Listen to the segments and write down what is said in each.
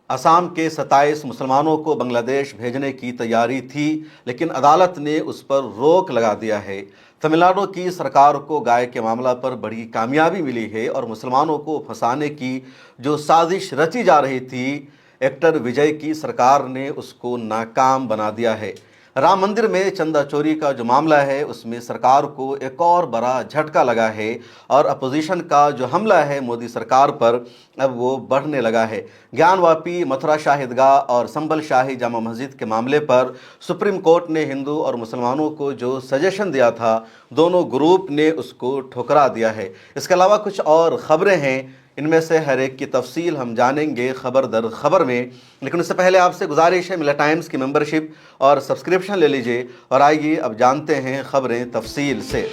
असम के 27 मुसलमानों को बांग्लादेश भेजने की तैयारी थी, लेकिन अदालत ने उस पर रोक लगा दिया है। तमिलनाडु की सरकार को गाय के मामला पर बड़ी कामयाबी मिली है और मुसलमानों को फंसाने की जो साजिश रची जा रही थी, एक्टर विजय की सरकार ने उसको नाकाम बना दिया है। राम मंदिर में चंदा चोरी का जो मामला है, उसमें सरकार को एक और बड़ा झटका लगा है और अपोजिशन का जो हमला है मोदी सरकार पर, अब वो बढ़ने लगा है। ज्ञानवापी, मथुरा शाही ईदगाह और संभल शाही जामा मस्जिद के मामले पर सुप्रीम कोर्ट ने हिंदू और मुसलमानों को जो सजेशन दिया था, दोनों ग्रुप ने उसको ठुकरा दिया है। इसके अलावा कुछ और खबरें हैं, इनमें से हर एक की तफसील हम जानेंगे खबर दर खबर में। लेकिन उससे पहले आपसे गुजारिश है, मिला टाइम्स की मेंबरशिप और सब्सक्रिप्शन ले लीजिए। और आइए अब जानते हैं खबरें तफसील से।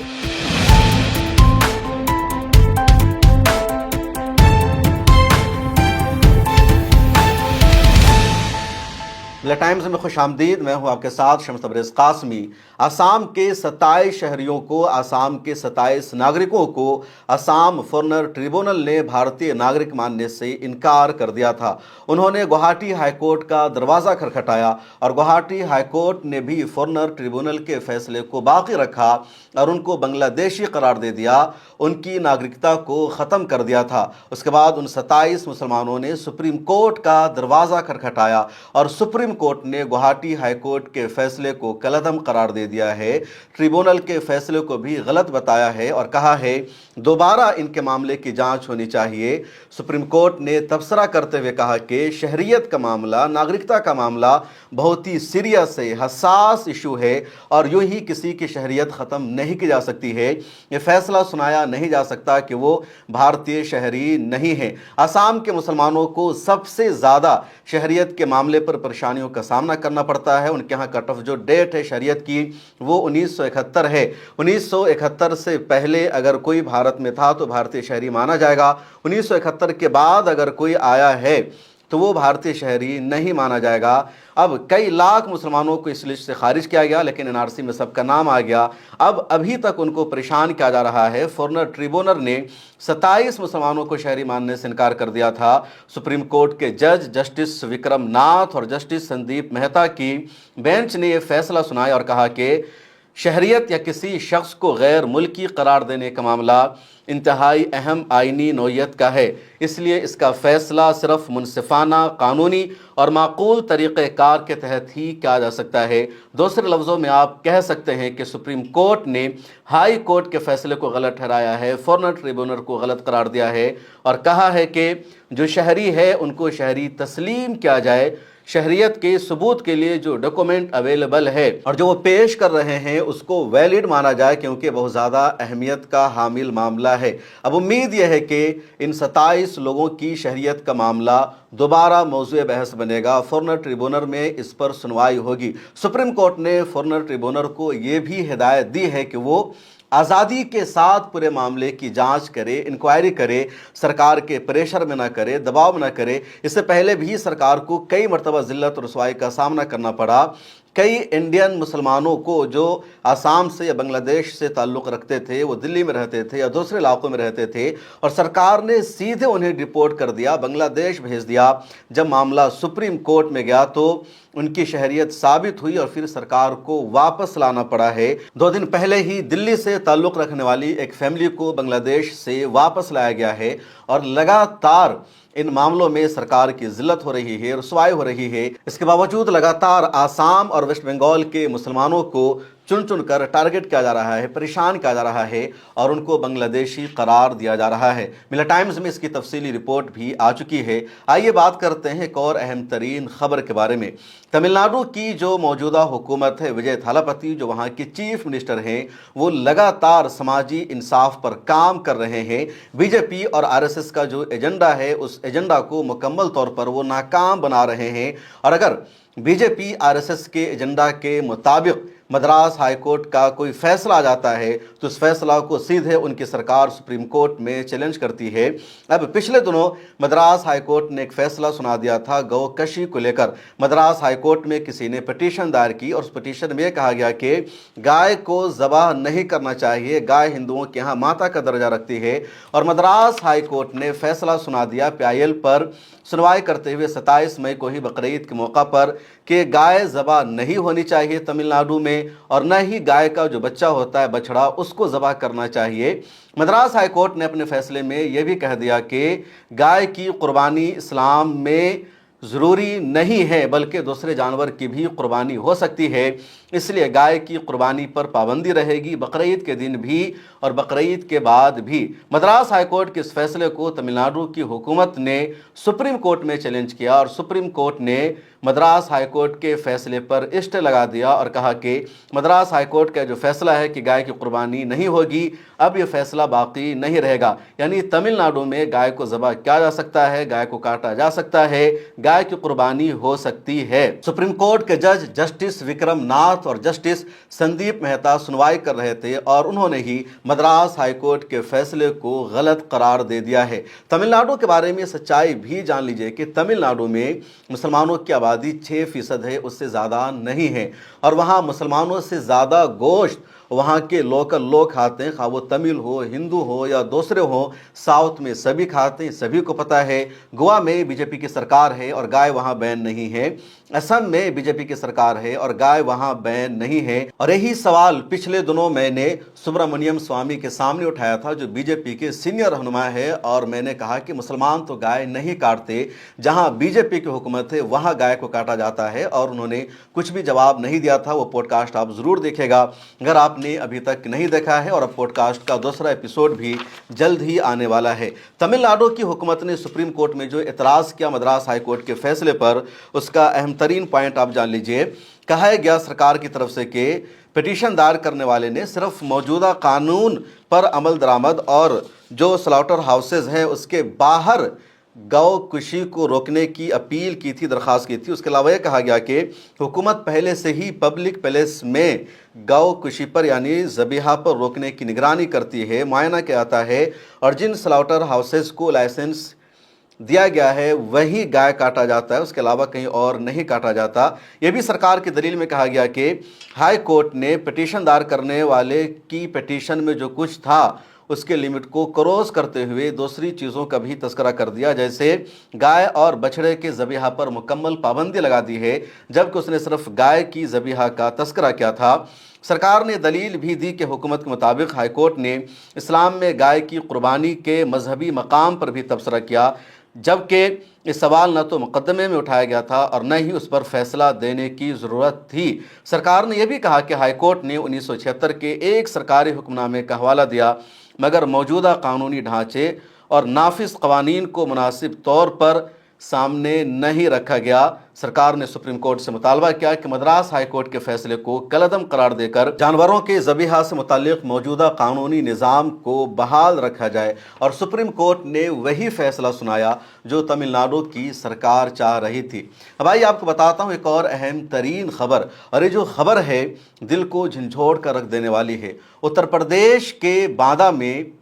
मिला टाइम्स में खुश आमदीद। मैं हूं आपके साथ शम्स तबरेज़ कासमी। आसाम के 27 शहरियों को, आसाम के 27 नागरिकों को आसाम फॉरेनर ट्रिब्यूनल ने भारतीय नागरिक मानने से इनकार कर दिया था। उन्होंने गुवाहाटी हाईकोर्ट का दरवाज़ा खटखटाया और गुवाहाटी हाईकोर्ट ने भी फॉरेनर ट्रिब्यूनल के फैसले को बाकी रखा और उनको बांग्लादेशी करार दे दिया, उनकी नागरिकता को ख़त्म कर दिया था। उसके बाद उन 27 मुसलमानों ने सुप्रीम कोर्ट का दरवाज़ा खटखटाया और सुप्रीम कोर्ट ने गुवाहाटी हाईकोर्ट के फैसले को कलअदम करार दे दिया है। ट्रिब्यूनल के फैसले को भी गलत बताया है और कहा है दोबारा इनके मामले की जांच होनी चाहिए। सुप्रीम कोर्ट ने तबसरा करते हुए कहा कि शहरियत का मामला, नागरिकता का मामला बहुत ही सीरियस है, हसास इशू है और यूं ही किसी की शहरियत ख़त्म नहीं की जा सकती है। ये फैसला सुनाया नहीं जा सकता कि वो भारतीय शहरी नहीं है। आसाम के मुसलमानों को सबसे ज़्यादा शहरियत के मामले पर परेशानियों का सामना करना पड़ता है। उनके यहाँ कट ऑफ जो डेट है शहरियत की, वो 1971 है। 1971 से पहले अगर कोई भारत में था तो भारतीय शहरी माना जाएगा। 1971 के बाद अगर कोई आया है तो वो भारतीय शहरी नहीं माना जाएगा। अब कई लाख मुसलमानों को इस लिस्ट से खारिज किया गया, लेकिन एनआरसी में सबका नाम आ गया। अब अभी तक उनको परेशान किया जा रहा है। फॉरेनर ट्रिब्यूनल ने 27 मुसलमानों को शहरी मानने से इनकार कर दिया था। सुप्रीम कोर्ट के जज जस्टिस विक्रम नाथ और जस्टिस संदीप मेहता की बेंच ने यह फैसला सुनाया और कहा कि शहरियत या किसी शख्स को गैर मुल्की करार देने का मामला इंतहाई अहम आइनी नौयत का है, इसलिए इसका फ़ैसला सिर्फ मुनसिफाना, कानूनी और माकूल तरीक़ेकार के तहत ही किया जा सकता है। दूसरे लफ्ज़ों में आप कह सकते हैं कि सुप्रीम कोर्ट ने हाई कोर्ट के फ़ैसले को गलत ठहराया है, फॉरेनर ट्रिब्यूनल को गलत करार दिया है और कहा है कि जो शहरी है उनको शहरी तस्लीम किया जाए। शहरियत के सबूत के लिए जो डॉक्यूमेंट अवेलेबल है और जो वो पेश कर रहे हैं उसको वैलिड माना जाए, क्योंकि बहुत ज़्यादा अहमियत का हामिल मामला है। अब उम्मीद यह है कि इन 27 लोगों की शहरियत का मामला दोबारा मौज़ूए बहस बनेगा। फॉरेनर ट्रिब्यूनल में इस पर सुनवाई होगी। सुप्रीम कोर्ट ने फॉरेनर ट्रिब्यूनल को ये भी हिदायत दी है कि वो आज़ादी के साथ पूरे मामले की जांच करे, इंक्वायरी करे, सरकार के प्रेशर में ना करे, दबाव में ना करे। इससे पहले भी सरकार को कई मरतबा ज़िल्लत और रुसवाई का सामना करना पड़ा। कई इंडियन मुसलमानों को जो आसाम से या बांग्लादेश से ताल्लुक़ रखते थे, वो दिल्ली में रहते थे या दूसरे इलाकों में रहते थे और सरकार ने सीधे उन्हें डिपोर्ट कर दिया, बांग्लादेश भेज दिया। जब मामला सुप्रीम कोर्ट में गया तो उनकी शहरियत साबित हुई और फिर सरकार को वापस लाना पड़ा है। 2 दिन पहले ही दिल्ली से ताल्लुक़ रखने वाली एक फैमिली को बांग्लादेश से वापस लाया गया है और लगातार इन मामलों में सरकार की जिल्लत हो रही है, रुसवाई हो रही है। इसके बावजूद लगातार आसाम और वेस्ट बंगाल के मुसलमानों को चुन चुन कर टारगेट किया जा रहा है, परेशान किया जा रहा है और उनको बांग्लादेशी करार दिया जा रहा है। मिला टाइम्स में इसकी तफसीली रिपोर्ट भी आ चुकी है। आइए बात करते हैं एक और अहम तरीन खबर के बारे में। तमिलनाडु की जो मौजूदा हुकूमत है, विजय थालापति जो वहाँ के चीफ मिनिस्टर हैं, वो लगातार समाजी इंसाफ पर काम कर रहे हैं। बीजेपी और आरएसएस का जो एजेंडा है, उस एजेंडा को मुकम्मल तौर पर वो नाकाम बना रहे हैं। और अगर बीजेपी आरएसएस के एजेंडा के मुताबिक मद्रास हाई कोर्ट का कोई फैसला आ जाता है तो उस फैसला को सीधे उनकी सरकार सुप्रीम कोर्ट में चैलेंज करती है। अब पिछले दिनों मद्रास हाई कोर्ट ने एक फैसला सुना दिया था गौकशी को लेकर। मद्रास हाई कोर्ट में किसी ने पिटीशन दायर की और उस पिटीशन में कहा गया कि गाय को ज़बह नहीं करना चाहिए, गाय हिंदुओं के यहाँ माता का दर्जा रखती है। और मद्रास हाई कोर्ट ने फैसला सुना दिया पीआईएल पर सुनवाई करते हुए 27 मई को ही बकरीद के मौका पर कि गाय ज़बह नहीं होनी चाहिए तमिलनाडु में, और न ही गाय का जो बच्चा होता है बछड़ा उसको ज़बह करना चाहिए। मद्रास हाई कोर्ट ने अपने फैसले में यह भी कह दिया कि गाय की कुर्बानी इस्लाम में ज़रूरी नहीं है बल्कि दूसरे जानवर की भी कुर्बानी हो सकती है, इसलिए गाय की कुर्बानी पर पाबंदी रहेगी बकरीद के दिन भी और बकरीद के बाद भी। मद्रास हाई कोर्ट के इस फैसले को तमिलनाडु की हुकूमत ने सुप्रीम कोर्ट में चैलेंज किया और सुप्रीम कोर्ट ने मद्रास हाई कोर्ट के फैसले पर स्टे लगा दिया और कहा कि मद्रास हाई कोर्ट का जो फैसला है कि गाय की कुर्बानी नहीं होगी, अब ये फैसला बाकी नहीं रहेगा। यानी तमिलनाडु में गाय को ज़बह किया जा सकता है, गाय को काटा जा सकता है, गाय की कुर्बानी हो सकती है। सुप्रीम कोर्ट के जज जस्टिस विक्रम नाथ और जस्टिस संदीप मेहता सुनवाई कर रहे थे और उन्होंने ही मद्रास हाई कोर्ट के फैसले को गलत करार दे दिया है। तमिलनाडु के बारे में सच्चाई भी जान लीजिए कि तमिलनाडु में मुसलमानों की आबादी 6% है, उससे ज़्यादा नहीं है, और वहाँ मुसलमानों से ज़्यादा गोश्त वहाँ के लोकल लोग खाते हैं, खा वो तमिल हो, हिंदू हो या दूसरे हो। साउथ में सभी खाते हैं, सभी को पता है। गोवा में बीजेपी की सरकार है और गाय वहाँ बैन नहीं है। असम में बीजेपी की सरकार है और गाय वहाँ बैन नहीं है। और यही सवाल पिछले दिनों मैंने सुब्रमण्यम स्वामी के सामने उठाया था, जो बीजेपी के सीनियर रहनुमा है, और मैंने कहा कि मुसलमान तो गाय नहीं काटते, जहाँ बीजेपी की हुकूमत है वहाँ गाय को काटा जाता है, और उन्होंने कुछ भी जवाब नहीं दिया था। वो पॉडकास्ट आप ज़रूर देखेगा अगर आपने अभी तक नहीं देखा है, और अब पॉडकास्ट का दूसरा एपिसोड भी जल्द ही आने वाला है। तमिलनाडु की हुकूमत ने सुप्रीम कोर्ट में जो एतराज़ किया मद्रास हाई कोर्ट के फैसले पर, उसका अहम तरीन पॉइंट आप जान लीजिए। कहा गया सरकार की तरफ से कि पिटीशन दायर करने वाले ने सिर्फ मौजूदा कानून पर अमल दरामद और जो स्लॉटर हाउसेज हैं उसके बाहर गौ कुशी को रोकने की अपील की थी, दरख्वास्त की थी। उसके अलावा यह कहा गया कि हुकूमत पहले से ही पब्लिक प्लेस में गौ कुशी पर यानी ज़बीहा पर रोकने की निगरानी करती है, मुआयना किया जाता है, और जिन स्लॉटर हाउसेज को लाइसेंस दिया गया है वही गाय काटा जाता है, उसके अलावा कहीं और नहीं काटा जाता। यह भी सरकार की दलील में कहा गया कि हाई कोर्ट ने पिटीशन दायर करने वाले की पिटीशन में जो कुछ था उसके लिमिट को क्रॉस करते हुए दूसरी चीज़ों का भी तस्करा कर दिया, जैसे गाय और बछड़े के ज़बीहा पर मुकम्मल पाबंदी लगा दी है, जबकि उसने सिर्फ गाय की ज़बीहा का तस्करा किया था। सरकार ने दलील भी दी कि हुकूमत के मुताबिक हाई कोर्ट ने इस्लाम में गाय की कुर्बानी के मजहबी मकाम पर भी तबसरा किया, जबकि इस सवाल न तो मुकदमे में उठाया गया था और न ही उस पर फैसला देने की ज़रूरत थी। सरकार ने यह भी कहा कि हाई कोर्ट ने 1976 के एक सरकारी हुक्मनामे का हवाला दिया, मगर मौजूदा कानूनी ढांचे और नाफिज कवानीन को मुनासिब तौर पर सामने नहीं रखा गया। सरकार ने सुप्रीम कोर्ट से मुतालबा किया कि मद्रास हाई कोर्ट के फैसले को कलअदम करार देकर जानवरों के ज़बीहा से मुताल्लिक़ मौजूदा कानूनी निज़ाम को बहाल रखा जाए, और सुप्रीम कोर्ट ने वही फैसला सुनाया जो तमिलनाडु की सरकार चाह रही थी। अब आइए आपको बताता हूँ एक और अहम तरीन खबर, और ये जो खबर है दिल को झंझोड़ कर रख देने वाली है। उत्तर प्रदेश के बांदा में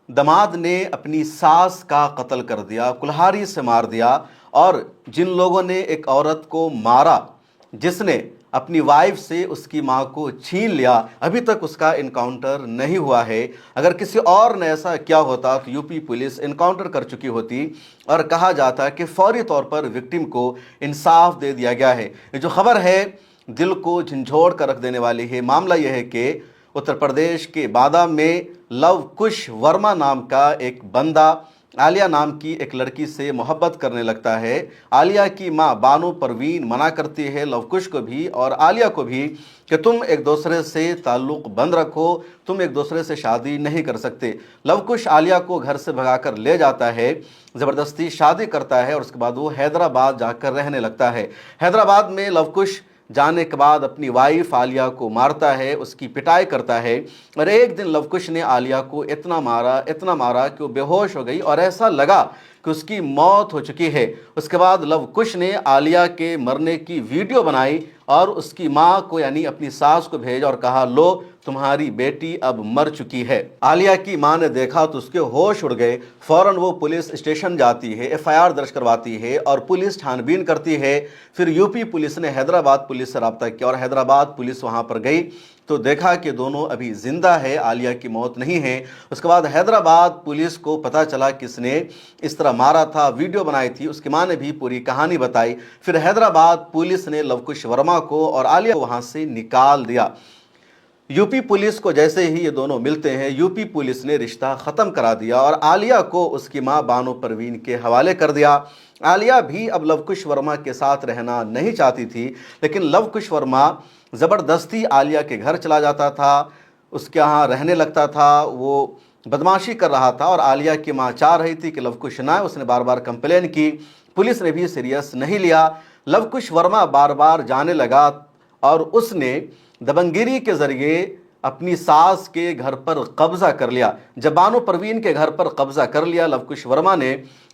दामाद ने अपनी सास का कत्ल कर दिया, कुल्हाड़ी से मार दिया, और जिन लोगों ने एक औरत को मारा जिसने अपनी वाइफ से उसकी मां को छीन लिया, अभी तक उसका इनकाउंटर नहीं हुआ है। अगर किसी और ने ऐसा किया होता तो यूपी पुलिस इनकाउंटर कर चुकी होती और कहा जाता कि फौरी तौर पर विक्टिम को इंसाफ दे दिया गया है। ये जो खबर है दिल को झंझोड़ कर रख देने वाली है। मामला यह है कि उत्तर प्रदेश के बांदा में लव कुश वर्मा नाम का एक बंदा आलिया नाम की एक लड़की से मोहब्बत करने लगता है। आलिया की मां बानो परवीन मना करती है लवकुश को भी और आलिया को भी कि तुम एक दूसरे से ताल्लुक़ बंद रखो, तुम एक दूसरे से शादी नहीं कर सकते। लवकुश आलिया को घर से भगाकर ले जाता है, ज़बरदस्ती शादी करता है और उसके बाद वो हैदराबाद जाकर रहने लगता है। हैदराबाद में लवकुश जाने के बाद अपनी वाइफ आलिया को मारता है, उसकी पिटाई करता है, और एक दिन लवकुश ने आलिया को इतना मारा कि वो बेहोश हो गई और ऐसा लगा कि कि उसकी मौत हो चुकी है। उसके बाद लव कुश ने आलिया के मरने की वीडियो बनाई और उसकी माँ को यानी अपनी सास को भेजा और कहा, लो तुम्हारी बेटी अब मर चुकी है। आलिया की माँ ने देखा तो उसके होश उड़ गए। फौरन वो पुलिस स्टेशन जाती है, एफआईआर दर्ज करवाती है और पुलिस छानबीन करती है। फिर यूपी पुलिस ने हैदराबाद पुलिस से रब्ता किया और हैदराबाद पुलिस वहाँ पर गई तो देखा कि दोनों अभी जिंदा है, आलिया की मौत नहीं है। उसके बाद हैदराबाद पुलिस को पता चला किसने इस तरह मारा था, वीडियो बनाई थी, उसकी माँ ने भी पूरी कहानी बताई। फिर हैदराबाद पुलिस ने लव कुश वर्मा को और आलिया को वहाँ से निकाल दिया। यूपी पुलिस को जैसे ही ये दोनों मिलते हैं, यूपी पुलिस ने रिश्ता ख़त्म करा दिया और आलिया को उसकी माँ बानो परवीन के हवाले कर दिया। आलिया भी अब लव कुश वर्मा के साथ रहना नहीं चाहती थी, लेकिन लव कुश वर्मा ज़बरदस्ती आलिया के घर चला जाता था, उसके यहाँ रहने लगता था, वो बदमाशी कर रहा था और आलिया की माँ चाह रही थी कि लव कुश ना आए। उसने बार बार कंप्लेन की, पुलिस ने भी सीरियस नहीं लिया। लव कुश वर्मा बार बार जाने लगा और उसने दबंगगिरी के ज़रिए अपनी सास के घर पर कब्ज़ा कर लिया। जब बानो परवीन के घर पर कब्ज़ा कर लिया लव कुश वर्मा ने,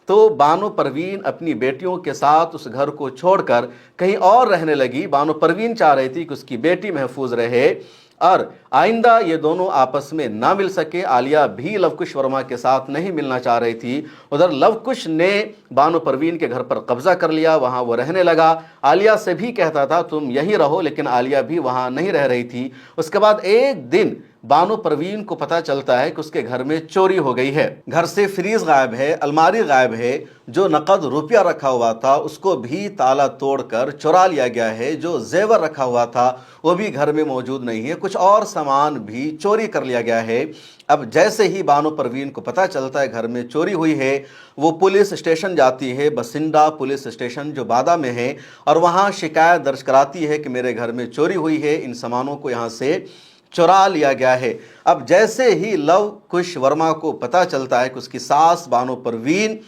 तो बानो परवीन अपनी बेटियों के साथ उस घर को छोड़कर कहीं और रहने लगी। बानो परवीन चाह रही थी कि उसकी बेटी महफूज रहे और आइंदा ये दोनों आपस में ना मिल सके। आलिया भी लव कुश वर्मा के साथ नहीं मिलना चाह रही थी। उधर लव कुश ने बानो परवीन के घर पर कब्जा कर लिया, वहाँ वो रहने लगा। आलिया से भी कहता था तुम यहीं रहो, लेकिन आलिया भी वहाँ नहीं रह रही थी। उसके बाद एक दिन बानो परवीन को पता चलता है कि उसके घर में चोरी हो गई है। घर से फ्रीज गायब है, अलमारी गायब है, जो नकद रुपया रखा हुआ था उसको भी ताला तोड़कर चुरा लिया गया है, जो जेवर रखा हुआ था वो भी घर में मौजूद नहीं है, कुछ और सामान भी चोरी कर लिया गया है। अब जैसे ही बानो परवीन को पता चलता है घर में चोरी हुई है, वो पुलिस स्टेशन जाती है, बसिंडा पुलिस स्टेशन जो बादा में है, और वहाँ शिकायत दर्ज कराती है कि मेरे घर में चोरी हुई है, इन सामानों को यहाँ से चुरा लिया गया है। अब जैसे ही लव कुश वर्मा को पता चलता है कि उसकी सास बानो परवीन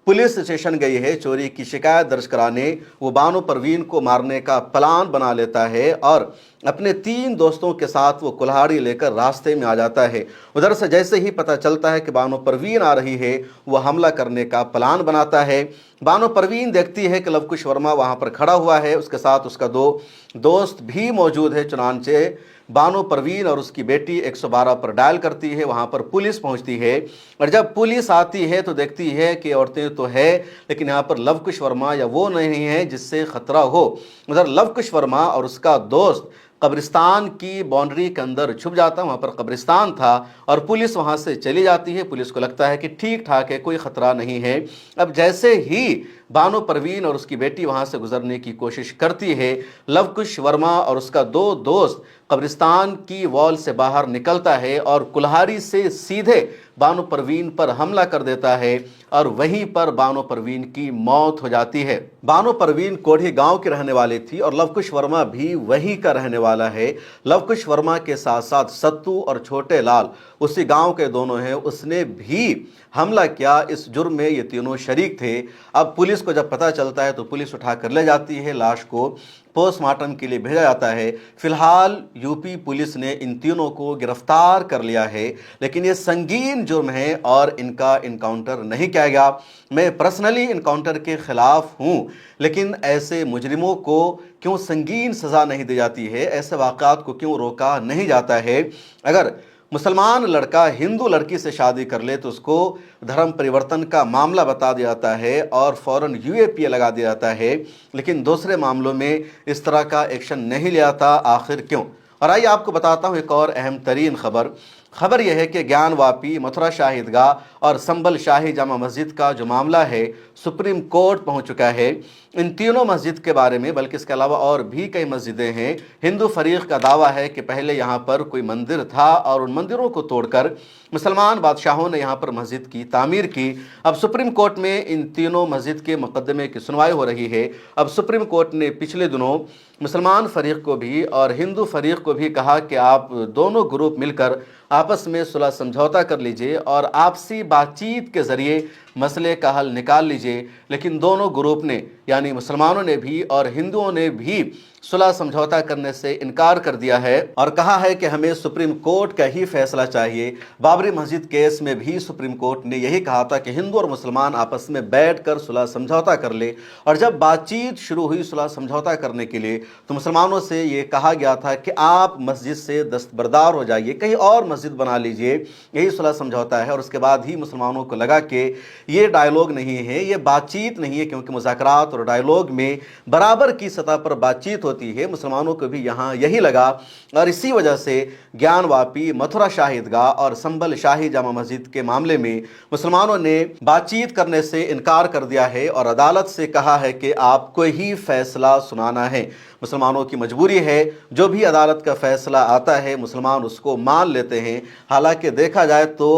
पुलिस स्टेशन गई है चोरी की शिकायत दर्ज कराने, वो बानो परवीन को मारने का प्लान बना लेता है और अपने 3 दोस्तों के साथ वो कुल्हाड़ी लेकर रास्ते में आ जाता है। उधर से जैसे ही पता चलता है कि बानो परवीन आ रही है, वो हमला करने का प्लान बनाता है। बानो परवीन देखती है कि लव कुश वर्मा वहाँ पर खड़ा हुआ है, उसके साथ उसका 2 दोस्त भी मौजूद है। चुनांचे बानो परवीन और उसकी बेटी 112 पर डायल करती है, वहाँ पर पुलिस पहुँचती है और जब पुलिस आती है तो देखती है कि औरतें तो है, लेकिन यहाँ पर लव कुश वर्मा या वो नहीं है जिससे खतरा हो। उधर लव कुश वर्मा और उसका दोस्त कब्रिस्तान की बाउंड्री के अंदर छुप जाता, वहाँ पर कब्रिस्तान था और पुलिस वहाँ से चली जाती है। पुलिस को लगता है कि ठीक ठाक है, कोई ख़तरा नहीं है। अब जैसे ही बानो परवीन और उसकी बेटी वहाँ से गुजरने की कोशिश करती है, लव कुश वर्मा और उसका 2 दोस्त कब्रिस्तान की वॉल से बाहर निकलता है और कुल्हाड़ी से सीधे बानो परवीन पर हमला कर देता है और वहीं पर बानो परवीन की मौत हो जाती है। बानो परवीन कोढ़ी गांव की रहने वाली थी और लव कुश वर्मा भी वहीं का रहने वाला है। लव कुश वर्मा के साथ साथ सत्तू और छोटे लाल उसी गांव के दोनों हैं, उसने भी हमला किया। इस जुर्म में ये तीनों शरीक थे। अब पुलिस को जब पता चलता है तो पुलिस उठा कर ले जाती है, लाश को पोस्टमार्टम के लिए भेजा जाता है। फिलहाल यूपी पुलिस ने इन तीनों को गिरफ्तार कर लिया है, लेकिन ये संगीन जुर्म है और इनका इनकाउंटर नहीं किया गया। मैं पर्सनली इनकाउंटर के खिलाफ हूँ, लेकिन ऐसे मुजरिमों को क्यों संगीन सज़ा नहीं दी जाती है, ऐसे वाक़ात को क्यों रोका नहीं जाता है। अगर मुसलमान लड़का हिंदू लड़की से शादी कर ले तो उसको धर्म परिवर्तन का मामला बता दिया जाता है और फ़ौरन यूएपीए लगा दिया जाता है, लेकिन दूसरे मामलों में इस तरह का एक्शन नहीं लिया जाता, आखिर क्यों? और आइए आपको बताता हूँ एक और अहम तरीन खबर यह है कि ज्ञानवापी, मथुरा शाही ईदगाह और संभल शाही जामा मस्जिद का जो मामला है सुप्रीम कोर्ट पहुंच चुका है। इन तीनों मस्जिद के बारे में, बल्कि इसके अलावा और भी कई मस्जिदें हैं, हिंदू फरीक का दावा है कि पहले यहाँ पर कोई मंदिर था और उन मंदिरों को तोड़कर मुसलमान बादशाहों ने यहाँ पर मस्जिद की तामीर की। अब सुप्रीम कोर्ट में इन तीनों मस्जिद के मुकदमे की सुनवाई हो रही है। अब सुप्रीम कोर्ट ने पिछले दिनों मुसलमान फरीक को भी और हिंदू फरीक को भी कहा कि आप दोनों ग्रुप मिलकर आपस में सुलह समझौता कर लीजिए और आपसी बातचीत के ज़रिए مسئلے کا حل نکال لیجئے، لیکن دونوں گروپ نے یعنی مسلمانوں نے بھی اور ہندوؤں نے بھی صلح سمجھوتا کرنے سے انکار کر دیا ہے اور کہا ہے کہ ہمیں سپریم کورٹ کا ہی فیصلہ چاہیے۔ بابری مسجد کیس میں بھی سپریم کورٹ نے یہی کہا تھا کہ ہندو اور مسلمان آپس میں بیٹھ کر صلح سمجھوتا کر لے، اور جب بات چیت شروع ہوئی صلح سمجھوتا کرنے کے لیے تو مسلمانوں سے یہ کہا گیا تھا کہ آپ مسجد سے دستبردار ہو جائیے، کہیں اور مسجد بنا لیجئے، یہی صلح سمجھوتا ہے۔ اور اس کے بعد ہی مسلمانوں کو لگا کہ یہ ڈائیلاگ نہیں ہے، یہ بات چیت نہیں ہے، کیونکہ مذاکرات اور ڈائیلاگ میں برابر کی سطح پر بات چیت ہوتی ہے۔ مسلمانوں کو بھی یہاں یہی لگا، اور اسی وجہ سے گیان واپی، متھرا شاہی عیدگاہ اور سنبل شاہی جامع مسجد کے معاملے میں مسلمانوں نے بات چیت کرنے سے انکار کر دیا ہے اور عدالت سے کہا ہے کہ آپ کو ہی فیصلہ سنانا ہے۔ مسلمانوں کی مجبوری ہے، جو بھی عدالت کا فیصلہ آتا ہے مسلمان اس کو مان لیتے ہیں۔ حالانکہ دیکھا جائے تو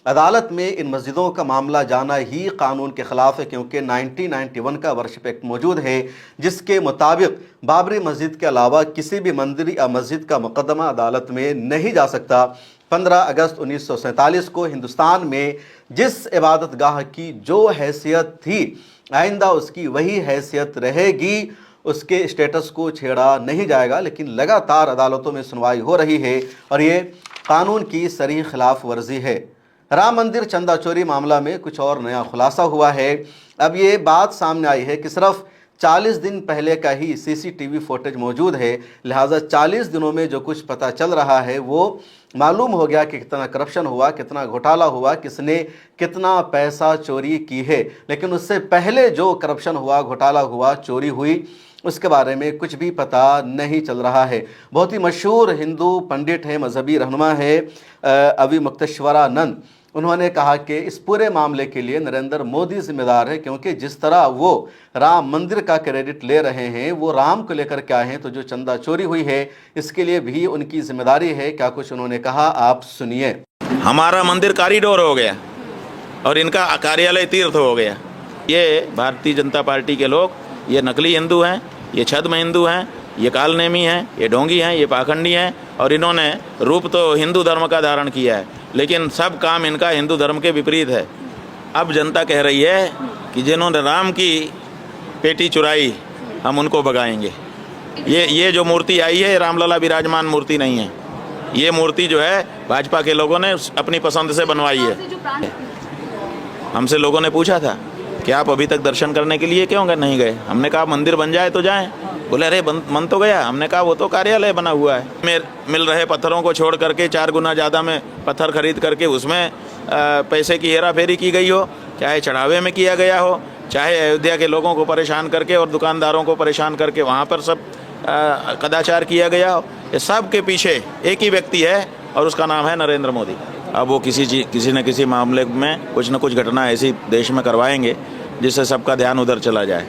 عدالت میں ان مسجدوں کا معاملہ جانا ہی قانون کے خلاف ہے، کیونکہ 1991 کا ورشپ ایکٹ موجود ہے جس کے مطابق بابری مسجد کے علاوہ کسی بھی مندر یا مسجد کا مقدمہ عدالت میں نہیں جا سکتا۔ 15 اگست 1947 کو ہندوستان میں جس عبادت گاہ کی جو حیثیت تھی آئندہ اس کی وہی حیثیت رہے گی، اس کے اسٹیٹس کو چھیڑا نہیں جائے گا، لیکن لگاتار عدالتوں میں سنوائی ہو رہی ہے اور یہ قانون کی صریح خلاف ورزی ہے۔ رام مندر چندہ چوری معاملہ میں کچھ اور نیا خلاصہ ہوا ہے۔ اب یہ بات سامنے آئی ہے کہ صرف 40 دن پہلے کا ہی سی سی ٹی وی فوٹیج موجود ہے، لہٰذا 40 دنوں میں جو کچھ پتہ چل رہا ہے وہ معلوم ہو گیا کہ کتنا کرپشن ہوا، کتنا گھوٹالا ہوا، کس نے کتنا پیسہ چوری کی ہے۔ لیکن اس سے پہلے جو کرپشن ہوا، گھوٹالا ہوا، چوری ہوئی، اس کے بارے میں کچھ بھی پتہ نہیں چل رہا ہے۔ بہت ہی مشہور ہندو پنڈت ہیں، مذہبی رہنما ہے اوی مکتیشورانند، انہوں نے کہا کہ اس پورے معاملے کے لیے نریندر مودی ذمہ دار ہے، کیونکہ جس طرح وہ رام مندر کا کریڈٹ لے رہے ہیں وہ رام کو لے کر کے آئے ہیں، تو جو چندہ چوری ہوئی ہے اس کے لیے بھی ان کی ذمہ داری ہے۔ کیا کچھ انہوں نے کہا، آپ سنیے۔ ہمارا مندر کاریڈور ہو گیا اور ان کا کاریالے تیرتھ ہو گیا۔ یہ بھارتیہ جنتا پارٹی کے لوگ یہ نقلی ہندو ہیں، یہ چھدم ہندو ہیں، یہ کال نیمی ہیں، یہ ڈھونگی ہیں، یہ پاکھنڈی ہیں، اور انہوں نے روپ تو ہندو دھرم کا دھارن کیا ہے لیکن سب کام ان کا ہندو دھرم کے وپریت ہے۔ اب جنتا کہہ رہی ہے کہ جنہوں نے رام کی پیٹی چرائی ہم ان کو بگائیں گے۔ یہ جو مورتی آئی ہے رام للا براجمان مورتی نہیں ہے، یہ مورتی جو ہے بھاجپا کے لوگوں نے اپنی پسند سے بنوائی ہے۔ ہم سے لوگوں نے پوچھا تھا کہ آپ ابھی تک درشن کرنے کے لیے کیوں نہیں گئے؟ ہم نے کہا مندر بن جائے تو جائیں۔ بولے ارے من تو گیا۔ ہم نے کہا وہ تو کاریالے بنا ہوا ہے۔ مل رہے پتھروں کو چھوڑ کر کے 4 گنا زیادہ میں پتھر خرید کر کے اس میں پیسے کی ہیرا پھیری کی گئی ہو، چاہے چڑھاوے میں کیا گیا ہو، چاہے ایودھیا کے لوگوں کو پریشان کر کے اور دکانداروں کو پریشان کر کے وہاں پر سب قداچار کیا گیا ہو، یہ سب کے پیچھے ایک ہی ویکتی ہے اور اس کا نام ہے نریندر مودی۔ اب وہ کسی نہ کسی معاملے میں کچھ نہ کچھ گھٹنا ایسی دیش میں کروائیں گے جس سے سب کا دھیان ادھر چلا جائے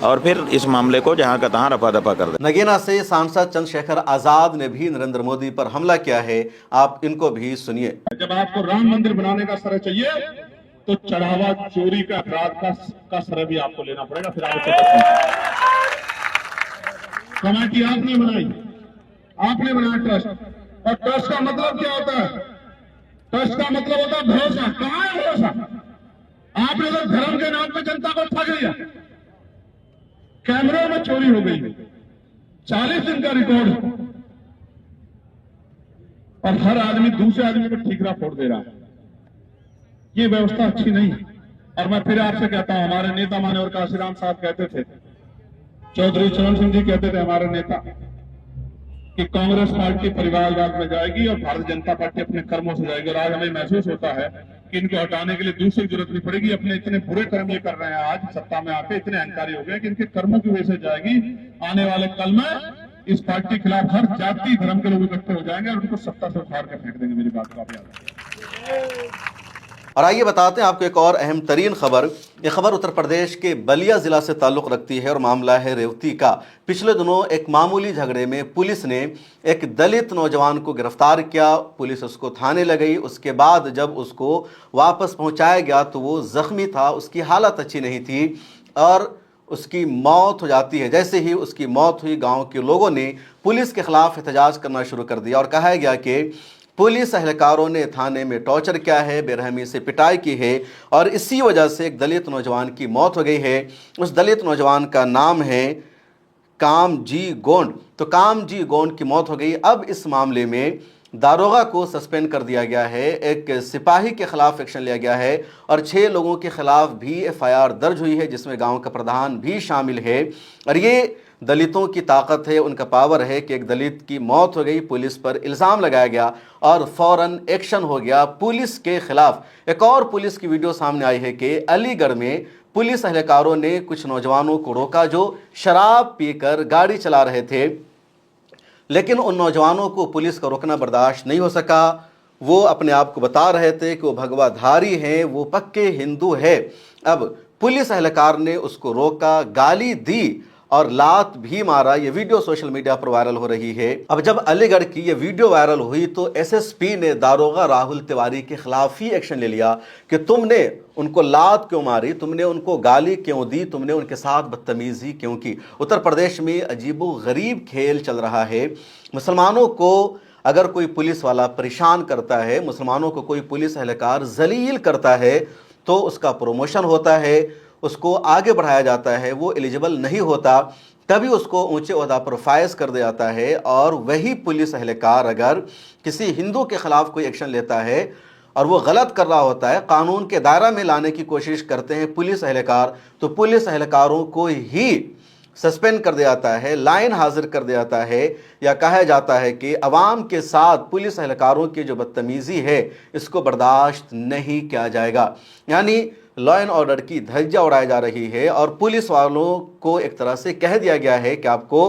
اور پھر اس معاملے کو جہاں کا تہاں رفع دفع کر دیں۔ نگینا سے سانسد چندر شیکھر آزاد نے بھی نریندر مودی پر حملہ کیا ہے، آپ ان کو بھی سنیے۔ جب آپ کو رام مندر بنانے کا سرے چاہیے تو چڑھاوا چوری کا اپرادھ کا سرے بھی آپ کو لینا پڑے گا، پھر آپ کمیٹی آپ نے بنائی، آپ نے بنایا ٹرسٹ، اور ٹرسٹ کا مطلب کیا ہوتا ہے؟ ٹرسٹ کا مطلب ہوتا ہے بھروسہ۔ کہاں ہے بھروسہ؟ آپ نے تو دھرم کے نام پہ جنتا کو ٹھگ لیا۔ کیمروں میں چوری ہو گئی، 40 دن کا ریکارڈ، اور ہر آدمی دوسرے آدمی کو ٹھیکرا پھوڑ دے رہا ہے۔ یہ ویوستھا اچھی نہیں ہے۔ اور میں پھر آپ سے کہتا ہوں، ہمارے نیتا مانیور کاشی رام صاحب کہتے تھے، چودھری چرن سنگھ جی کہتے تھے ہمارے نیتا، کہ کانگریس پارٹی پریوار واد میں جائے گی اور بھارت جنتا پارٹی اپنے کرموں سے جائے گی، اور آج ہمیں محسوس ہوتا ہے کہ ان کو ہٹانے کے لیے دوسری ضرورت نہیں پڑے گی۔ اپنے اتنے برے کرم یہ کر رہے ہیں، آج سत्ता میں آ کے اتنے اہنکاری ہو گئے کہ ان کے کرموں کی وجہ سے جائے گی۔ آنے والے کل میں اس پارٹی کے خلاف ہر جاتی دھرم کے لوگ اکٹھے ہو جائیں گے اور ان کو سत्ता سے اٹھار کے پھینک دیں گے۔ میری بات کو آپ یاد رکھیں۔ اور آئیے بتاتے ہیں آپ کو ایک اور اہم ترین خبر۔ یہ خبر اتر پردیش کے بلیا ضلع سے تعلق رکھتی ہے اور معاملہ ہے ریوتی کا۔ پچھلے دنوں ایک معمولی جھگڑے میں پولیس نے ایک دلت نوجوان کو گرفتار کیا، پولیس اس کو تھانے لے گئی، اس کے بعد جب اس کو واپس پہنچایا گیا تو وہ زخمی تھا، اس کی حالت اچھی نہیں تھی اور اس کی موت ہو جاتی ہے۔ جیسے ہی اس کی موت ہوئی، گاؤں کے لوگوں نے پولیس کے خلاف احتجاج کرنا شروع کر دیا اور کہا گیا کہ पुलिस एहलकारों ने थाने में टॉर्चर किया है, बेरहमी से पिटाई की है और इसी वजह से एक दलित नौजवान की मौत हो गई है। उस दलित नौजवान का नाम है कामजी गोंड। तो कामजी गोंड की मौत हो गई। अब इस मामले में दारोगा को सस्पेंड कर दिया गया है, एक सिपाही के खिलाफ एक्शन लिया गया है और 6 लोगों के खिलाफ भी एफआईआर दर्ज हुई है, जिसमें गांव का प्रधान भी शामिल है। और ये दलितों की ताकत है, उनका पावर है कि एक दलित की मौत हो गई, पुलिस पर इल्ज़ाम लगाया गया और फौरन एक्शन हो गया पुलिस के खिलाफ। एक और पुलिस की वीडियो सामने आई है कि अलीगढ़ में पुलिस एहलकारों ने कुछ नौजवानों को रोका जो शराब पीकर गाड़ी चला रहे थे, लेकिन उन नौजवानों को पुलिस का रोकना बर्दाश्त नहीं हो सका। वो अपने आप को बता रहे थे कि वो भगवाधारी हैं, वो पक्के हिंदू है। अब पुलिस एहलकार ने उसको रोका, गाली दी और लात भी मारा। ये वीडियो सोशल मीडिया पर वायरल हो रही है। अब जब अलीगढ़ की ये वीडियो वायरल हुई तो एसएसपी ने दारोगा राहुल तिवारी के खिलाफ ही एक्शन ले लिया कि तुमने उनको लात क्यों मारी, तुमने उनको गाली क्यों दी, तुमने उनके साथ बदतमीजी क्यों की। उत्तर प्रदेश में अजीबो गरीब खेल चल रहा है। मुसलमानों को अगर कोई पुलिस वाला परेशान करता है, मुसलमानों को कोई पुलिस एहलकार जलील करता है तो उसका प्रमोशन होता है, उसको आगे बढ़ाया जाता है, वो एलिजिबल नहीं होता, तभी उसको ऊंचे ओहदा पर फायज कर दिया जाता है। और वही पुलिस एहलकार अगर किसी हिंदू के खिलाफ कोई एक्शन लेता है और वो गलत कर रहा होता है, कानून के दायरा में लाने की कोशिश करते हैं पुलिस एहलकार, तो पुलिस एहलकारों को ही सस्पेंड कर दिया जाता है, लाइन हाजिर कर दिया जाता है, या कहा जाता है कि अवाम के साथ पुलिस एहलकारों की जो बदतमीज़ी है इसको बर्दाश्त नहीं किया जाएगा। यानी लॉ एंड ऑर्डर की धज्जियां उड़ाई जा रही है और पुलिस वालों को एक तरह से कह दिया गया है कि आपको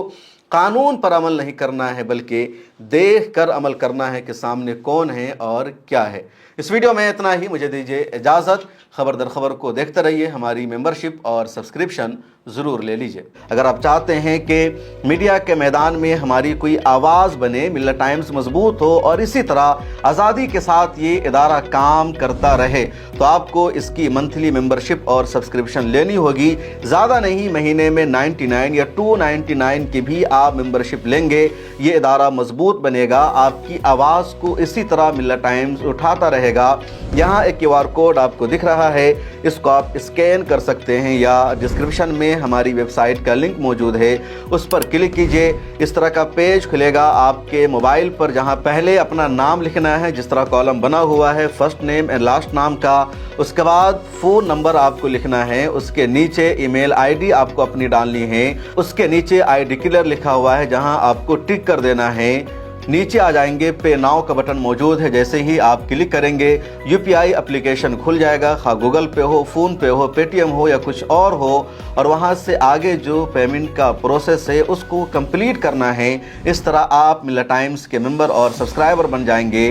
कानून पर अमल नहीं करना है, बल्कि देख कर अमल करना है कि सामने कौन है और क्या है। इस वीडियो में इतना ही, मुझे दीजिए इजाज़त। खबर दर खबर को देखते रहिए, हमारी मेंबरशिप और सब्सक्रिप्शन ज़रूर ले लीजिए। अगर आप चाहते हैं कि मीडिया के मैदान में हमारी कोई आवाज़ बने, मिल्लत टाइम्स मजबूत हो और इसी तरह आज़ादी के साथ ये इदारा काम करता रहे, तो आपको इसकी मंथली मेंबरशिप और सब्सक्रिप्शन लेनी होगी। ज़्यादा नहीं, महीने में 99 या 299 की भी आप मेंबरशिप लेंगे, ये इदारा मजबूत बनेगा, आपकी आवाज़ को इसी तरह मिल्लत टाइम्स उठाता रहेगा। यहाँ एक QR कोड आपको दिख रहा है, इसको आप स्कैन कर सकते हैं या डिस्क्रिप्शन में हमारी वेबसाइट का लिंक मौजूद है, उस पर क्लिक कीजिए। इस तरह का पेज खुलेगा आपके मोबाइल पर, जहां पहले अपना नाम लिखना है, जिस तरह कॉलम बना हुआ है फर्स्ट नेम एंड लास्ट नाम का, उसके बाद फ़ोन नंबर आपको लिखना है, उसके नीचे ईमेल आईडी आपको अपनी डालनी है, उसके नीचे आई डिक्लेयर लिखा हुआ है जहां आपको टिक कर देना है। नीचे आ जाएंगे, पे नाउ का बटन मौजूद है, जैसे ही आप क्लिक करेंगे यूपीआई एप्लीकेशन खुल जाएगा, खा गूगल पे हो, फ़ोन पे हो, पेटीएम हो या कुछ और हो, और वहां से आगे जो पेमेंट का प्रोसेस है उसको कंप्लीट करना है। इस तरह आप मिल्लत टाइम्स के मेंबर और सब्सक्राइबर बन जाएंगे।